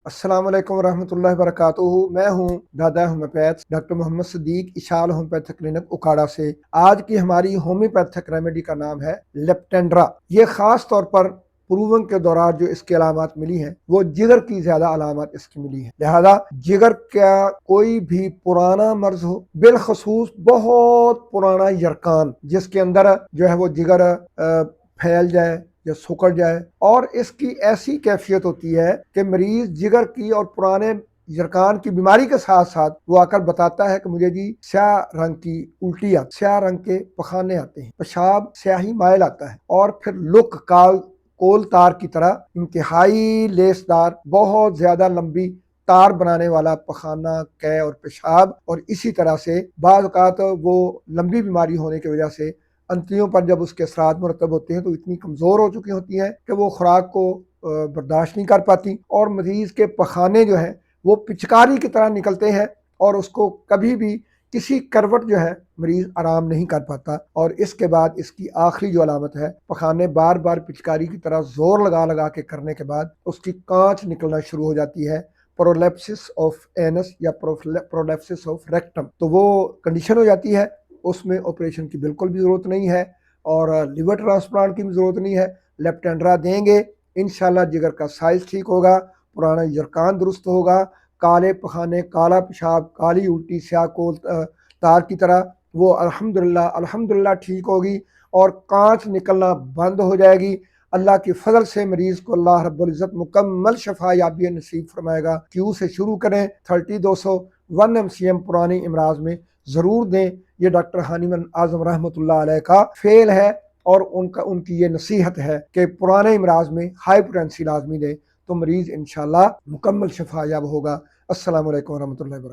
السلام علیکم ورحمۃ اللہ وبرکاتہ۔ میں ہوں دادا ہومیوپیتھ ڈاکٹر محمد صدیق اشال ہومیوپیتھک کلینک اکاڑا سے۔ آج کی ہماری ہومیوپیتھک ریمیڈی کا نام ہے لیپٹینڈرا۔ یہ خاص طور پر پروون کے دوران جو اس کی علامات ملی ہیں وہ جگر کی زیادہ علامات اس کی ملی ہیں، لہذا جگر کا کوئی بھی پرانا مرض ہو، بالخصوص بہت پرانا یرقان جس کے اندر جو ہے وہ جگر پھیل جائے یا سکڑ جائے، اور اس کی ایسی کیفیت ہوتی ہے کہ مریض جگر کی اور پرانے یرقان کی بیماری کے ساتھ ساتھ وہ آ کر بتاتا ہے کہ مجھے جی سیاہ رنگ کی الٹی آتی، سیاہ رنگ کے پخانے آتے ہیں، پیشاب سیاہی مائل آتا ہے، اور پھر لک کول تار کی طرح انتہائی لیسدار بہت زیادہ لمبی تار بنانے والا پخانہ، قے اور پیشاب، اور اسی طرح سے بعض اوقات وہ لمبی بیماری ہونے کی وجہ سے انتڑیوں پر جب اس کے اثرات مرتب ہوتے ہیں تو اتنی کمزور ہو چکی ہوتی ہیں کہ وہ خوراک کو برداشت نہیں کر پاتی، اور مریض کے پخانے جو ہیں وہ پچکاری کی طرح نکلتے ہیں، اور اس کو کبھی بھی کسی کروٹ جو ہے مریض آرام نہیں کر پاتا۔ اور اس کے بعد اس کی آخری جو علامت ہے، پخانے بار بار پچکاری کی طرح زور لگا لگا کے کرنے کے بعد اس کی کانچ نکلنا شروع ہو جاتی ہے، پرولیپسس آف اینس یا پرولیپسس آف ریکٹم، تو وہ کنڈیشن ہو جاتی ہے۔ اس میں آپریشن کی بالکل بھی ضرورت نہیں ہے، اور لیور ٹرانسپلانٹ کی بھی ضرورت نہیں ہے۔ لیپٹینڈرا دیں گے، انشاءاللہ جگر کا سائز ٹھیک ہوگا، پرانا یرقان درست ہوگا، کالے پخانے، کالا پیشاب، کالی الٹی سیاہ کول تار کی طرح وہ الحمدللہ ٹھیک ہوگی، اور کانچ نکلنا بند ہو جائے گی۔ اللہ کی فضل سے مریض کو اللہ رب العزت مکمل شفا یابی نصیب فرمائے گا۔ کیو سے شروع کریں، 30-200 1 MCM پرانی امراض میں ضرور دیں۔ یہ ڈاکٹر حانیمن اعظم رحمۃ اللہ علیہ کا فعل ہے، اور ان کی یہ نصیحت ہے کہ پرانے امراض میں ہائی پوٹینسی لازمی دیں، تو مریض انشاءاللہ مکمل شفا یاب ہوگا۔ السلام علیکم ورحمۃ اللہ وبرکاتہ۔